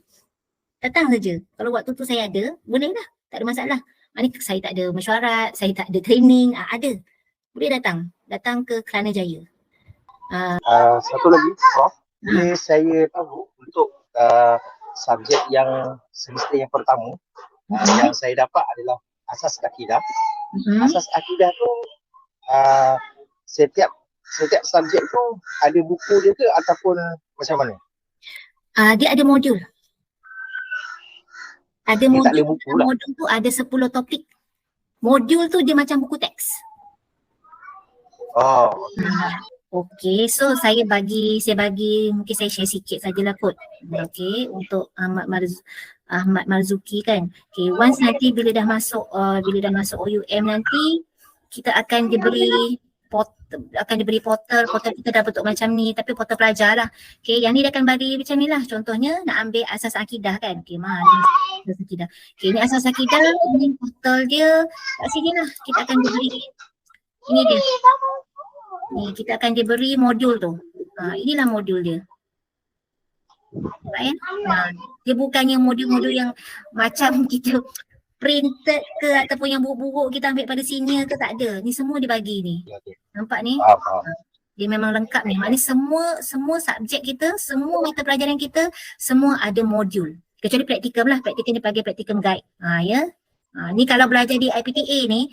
Datang saja. Kalau waktu tu saya ada, boleh lah. Tak ada masalah. Maknanya saya tak ada mesyuarat, saya tak ada training, ada. Boleh datang. Datang ke Kelana Jaya. Satu lagi, Prof. Ini saya tahu untuk subjek yang semester yang pertama yang saya dapat adalah asas akidah. Asas akidah tu setiap subjek tu ada buku dia ke ataupun macam mana? Dia ada modul. Ada dia modul. Tak ada buku lah. Modul tu ada 10 topik. Modul tu dia macam buku teks. Oh. Okey, so saya bagi mungkin saya share sikit sajalah kot. Okey, untuk Ahmad Marzuki kan. Okey, once nanti bila dah masuk OUM nanti kita akan diberi portal kita dah bentuk macam ni, tapi portal pelajar lah. Okey, yang ni dia akan bagi macam ni lah. Contohnya nak ambil asas akidah kan. Okey, asas akidah. Okey, ni asas akidah, ini portal dia. Kat sini lah kita akan diberi. Ini dia. Ni kita akan diberi modul tu. Inilah modul dia. Baik. Dia bukannya modul-modul yang macam kita printed ke ataupun yang buruk-buruk kita ambil pada senior ke, tak ada. Ni semua dia bagi ni. Nampak ni? Dia memang lengkap ni. Maknanya semua subjek kita, semua mata pelajaran kita, semua ada modul. Kecuali praktikum lah. Praktikum dia panggil praktikum guide. Ya. Ni kalau belajar di IPTA ni,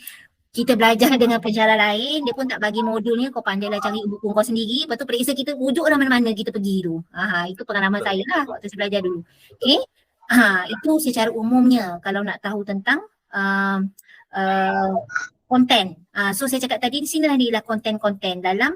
kita belajar dengan pensyarah lain, dia pun tak bagi modulnya, kau pandailah cari buku kau sendiri, lepas tu periksa kita wujudlah mana-mana kita pergi tu. Itu pengalaman saya lah waktu saya belajar dulu. Okay, itu secara umumnya kalau nak tahu tentang konten. So saya cakap tadi di sini lah konten-konten dalam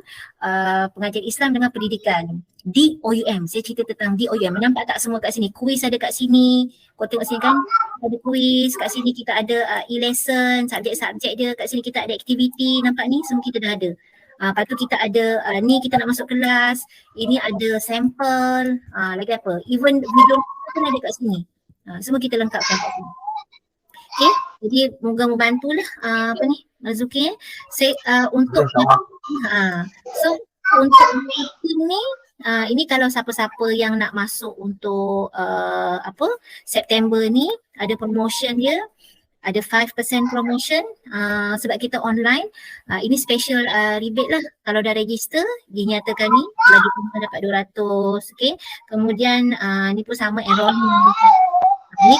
pengajian Islam dengan pendidikan di OUM. Saya cerita tentang di OUM. Nampak tak semua kat sini? Kuis ada kat sini. Kau tengok sini kan ada kuis. Kat sini kita ada e-lesson, subjek-subjek dia. Kat sini kita ada aktiviti. Nampak ni semua kita dah ada. Lepas tu kita ada ni kita nak masuk kelas. Ini ada sampel. Lagi apa? Even video pun ada kat sini. Semua kita lengkapkan kat sini. Okay, jadi moga membantulah Marzuki. Untuk untuk ini ini kalau siapa-siapa yang nak masuk untuk September ni ada promotion dia, ada 5% promotion sebab kita online. Ini special rebate lah. Kalau dah register dinyatakan ni lagi pun dapat 200. Okay, kemudian ni pun sama enrollment. Ni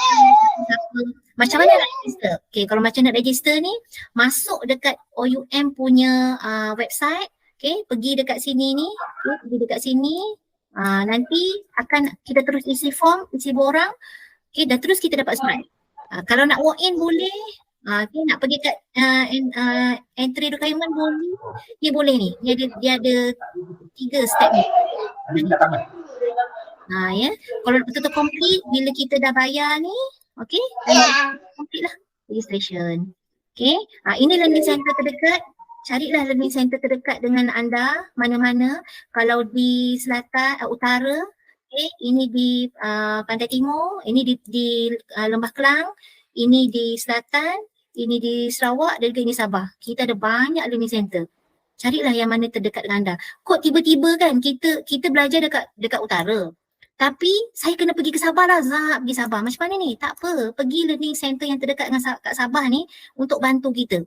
macam mana nak register? Okay, kalau macam nak register ni, masuk dekat OUM punya website. Okay, pergi dekat sini ni, pergi dekat sini. Nanti akan kita terus isi form, isi borang. Okay, dah terus kita dapat surat. Kalau nak walk in boleh. Okay, nak pergi kat entry requirement boleh. Dia boleh ni. Dia ada 3 step ni. Ya, kalau betul-betul complete, bila kita dah bayar ni, okay, complete lah registration. Okay, ini learning center terdekat. Carilah learning center terdekat dengan anda, mana-mana. Kalau di selatan, utara, okay, ini di Pantai Timur, ini di Lembah Kelang, ini di selatan, ini di Sarawak dan juga ini Sabah. Kita ada banyak learning center. Carilah yang mana terdekat dengan anda. Kok tiba-tiba kan kita belajar dekat utara. Tapi saya kena pergi ke Sabah lah, Zah, pergi Sabah. Macam mana ni? Tak apa, pergi learning center yang terdekat dengan kat Sabah ni untuk bantu kita.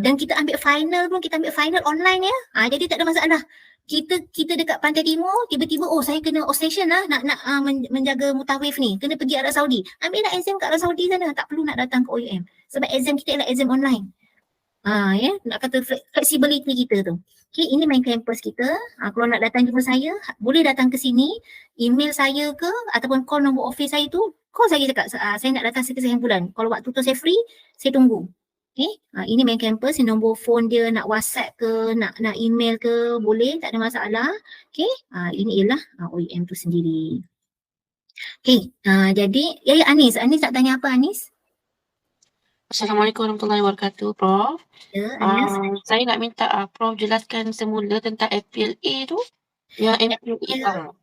Dan kita ambil final pun, kita ambil final online ya. Jadi tak ada masalah. Kita dekat Pantai Timur, tiba-tiba saya kena outstation lah nak menjaga mutawif ni. Kena pergi Arab Saudi. Ambillah exam kat Arab Saudi sana. Tak perlu nak datang ke OUM. Sebab exam kita ialah exam online. Ya, nak kata flexibility kita tu. Okay, ini main campus kita. Kalau nak datang jumpa saya, boleh datang ke sini, email saya ke ataupun call nombor office saya tu. Call saya cakap, saya nak datang sekian bulan. Kalau waktu tu saya free, saya tunggu. Okay, ini main campus, nombor phone dia, nak WhatsApp ke, nak email ke, boleh, tak ada masalah. Okay, ini ialah OUM tu sendiri. Okay, jadi, Anis nak tanya apa Anis? Assalamualaikum warahmatullahi wabarakatuh, Prof. Ya, saya nak minta Prof jelaskan semula tentang FPLA tu. Yang FPLA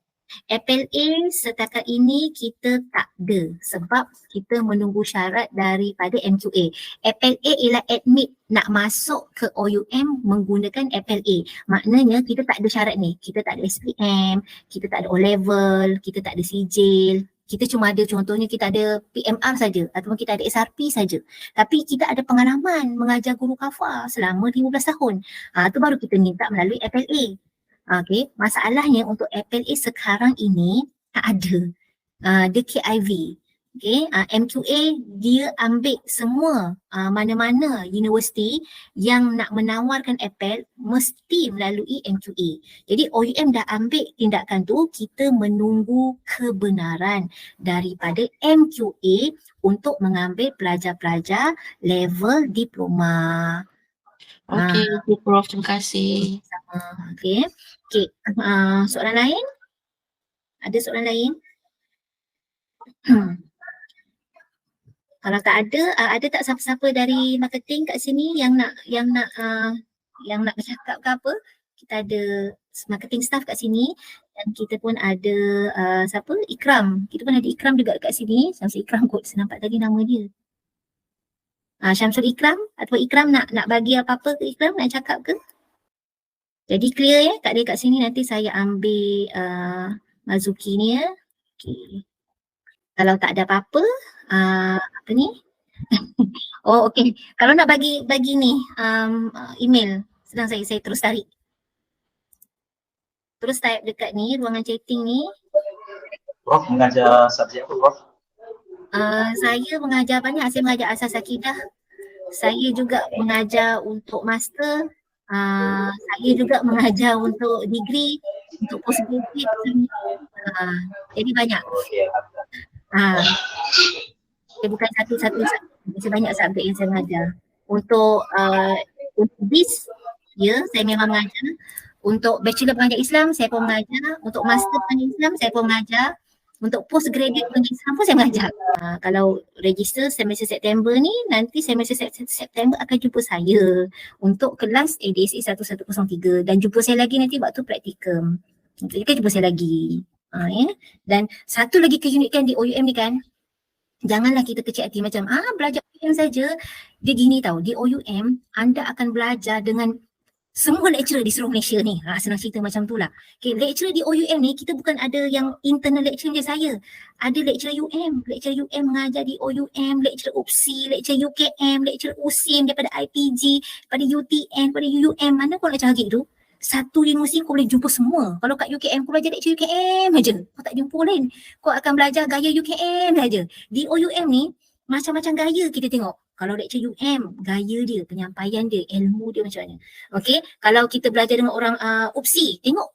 FLA setakat ini kita tak ada sebab kita menunggu syarat daripada MQA. FLA ialah admit nak masuk ke OUM menggunakan FLA. Maknanya kita tak ada syarat ni. Kita tak ada SPM, kita tak ada O-level, kita tak ada sijil. Kita cuma ada contohnya kita ada PMR saja ataupun kita ada SRP saja. Tapi kita ada pengalaman mengajar guru kafar selama 15 tahun. Itu baru kita minta melalui FLA. Okey, masalahnya untuk FLA sekarang ini tak ada. Dia KIV. Okey, MQA dia ambil semua mana-mana universiti yang nak menawarkan FL mesti melalui MQA. Jadi OUM dah ambil tindakan tu, kita menunggu kebenaran daripada MQA untuk mengambil pelajar-pelajar level diploma. Okey, Prof. Terima kasih. Okey. Okey, soalan lain? Ada soalan lain? Kalau tak ada tak siapa-siapa dari marketing kat sini yang nak bercakap ke apa? Kita ada marketing staff kat sini dan kita pun ada siapa? Ikram. Kita pun ada Ikram juga kat sini. Syamsul Ikram kot, saya nampak tadi nama dia. Syamsul Ikram atau Ikram nak bagi apa-apa ke Ikram? Nak cakap ke? Jadi clear ya, tak ada kat sini, nanti saya ambil Mazuki ni ya. Okay. Kalau tak ada apa-apa, apa ni? Oh okey, kalau nak bagi ni email, sedang saya terus tarik. Terus type dekat ni, ruangan chatting ni. Prof mengajar subjek apa Prof? Saya mengajar banyak, saya mengajar asas akidah. Saya juga mengajar untuk master. Saya juga mengajar untuk degree, untuk postgraduate. Jadi banyak. Dia bukan satu-satu, macam banyak subjek yang saya mengajar. Untuk BIS, ya, saya memang mengajar. Untuk bachelor pengajar Islam, saya pun mengajar. Untuk master pengajar Islam, saya pun mengajar. Untuk postgraduate pengajar Islam pun saya mengajar. Kalau register semester September ni, nanti semester September akan jumpa saya untuk kelas ADSE 1103 dan jumpa saya lagi nanti waktu praktikum. Jadi kan jumpa saya lagi. Ya. Dan satu lagi keunikan di OUM ni kan, janganlah kita kecil hati macam belajar OUM saja. Dia gini tau, di OUM anda akan belajar dengan semua lecturer di seluruh Malaysia ni. Senang cerita macam tu lah. Okay, lecturer di OUM ni kita bukan ada yang internal lecturer macam saya. Ada lecturer UM. Lecturer UM mengajar di OUM, lecturer UPSI, lecturer UKM, lecturer USIM daripada IPG, daripada UTN, daripada UUM. Mana kau nak cari tu? Satu universiti kau boleh jumpa semua. Kalau kat UKM kau belajar lecturer UKM aja. Kau tak jumpa lain. Kau akan belajar gaya UKM saja. Di OUM ni macam-macam gaya kita tengok. Kalau lecturer UM, gaya dia, penyampaian dia, ilmu dia macam mana. Okey, kalau kita belajar dengan orang UPSI, tengok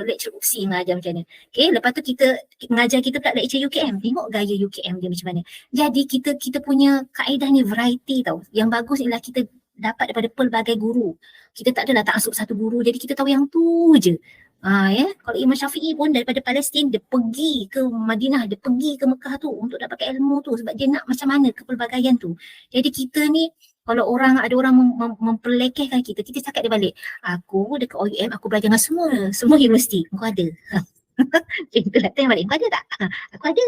lecturer UPSI mengajar macam mana. Okey, lepas tu kita mengajar kita pula lecturer UKM, tengok gaya UKM dia macam mana. Jadi kita punya kaedah ni variety tau. Yang bagus ialah kita dapat daripada pelbagai guru. Kita tak adalah tak masuk satu guru, jadi kita tahu yang tu je. Ya, kalau Imam Syafi'i pun daripada Palestin dia pergi ke Madinah, dia pergi ke Mekah tu untuk dapatkan ilmu tu sebab dia nak macam mana kepelbagaian tu. Jadi kita ni kalau ada orang memperlekehkan kita cakap dia balik. Aku dekat OUM aku belajar dengan semua universiti. Kau ada. Kita nak tanya balik, kau ada tak? Aku ada.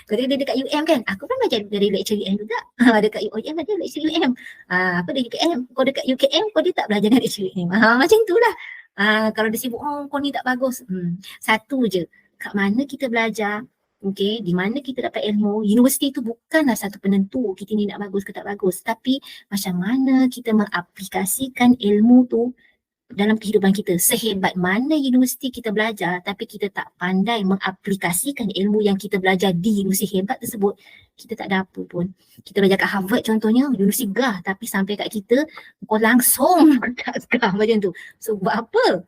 Kau ada dekat UM kan? Aku pun belajar dari lecturer UM juga. Dekat OUM ada lecturer UM. Apa ada UKM? Kau dekat UKM kau dia tak belajar dengan lecturer UM. Macam itulah. Kalau dia sibuk, kau ni tak bagus. Satu je, kat mana kita belajar, okay, di mana kita dapat ilmu. Universiti tu bukanlah satu penentu kita ni nak bagus ke tak bagus. Tapi macam mana kita mengaplikasikan ilmu tu dalam kehidupan kita. Sehebat mana universiti kita belajar tapi kita tak pandai mengaplikasikan ilmu yang kita belajar di universiti hebat tersebut, kita tak ada apa pun. Kita belajar kat Harvard contohnya, universiti gah, tapi sampai kat kita kau langsung tak gah macam tu. So buat apa?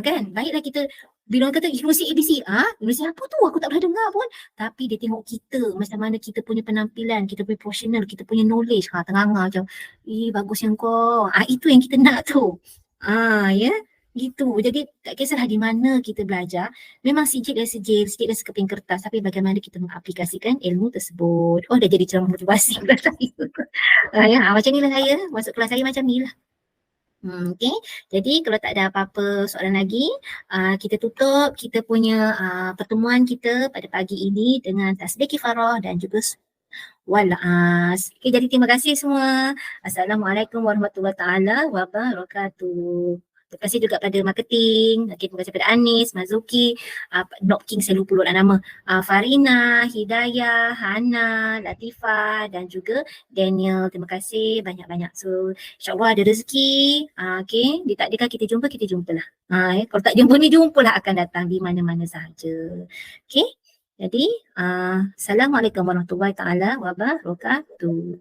Kan? Baiklah kita bila orang kata universiti ABC, universiti apa tu? Aku tak pernah dengar pun. Tapi dia tengok kita, macam mana kita punya penampilan, kita punya profesional, kita punya knowledge. Tengah-tengah macam, bagus yang kau. Itu yang kita nak tu. Ya, gitu. Jadi tak kisahlah di mana kita belajar, memang sijil dan sekeping kertas, tapi bagaimana kita mengaplikasikan ilmu tersebut. Dah jadi ceramah motivasi pula saya. Ya, macam ni lah saya, masuk kelas saya macam ni lah. Okay. Jadi kalau tak ada apa-apa soalan lagi, kita tutup kita punya pertemuan kita pada pagi ini dengan tasbih kifarah dan juga walas. Okay, jadi terima kasih semua. Assalamualaikum warahmatullahi taala wabarakatuh. Terima kasih juga pada marketing. Okay, terima kasih pada Anis, Mazuki, Nok King, saya lupa pula nama. Farina, Hidayah, Hana, Latifah dan juga Daniel. Terima kasih banyak-banyak. So, insyaAllah ada rezeki. Okay, ditakdirkan kita jumpalah. Kalau tak jumpa ni, jumpalah akan datang di mana-mana sahaja. Okay. Jadi, Assalamualaikum warahmatullahi taala wabarakatuh.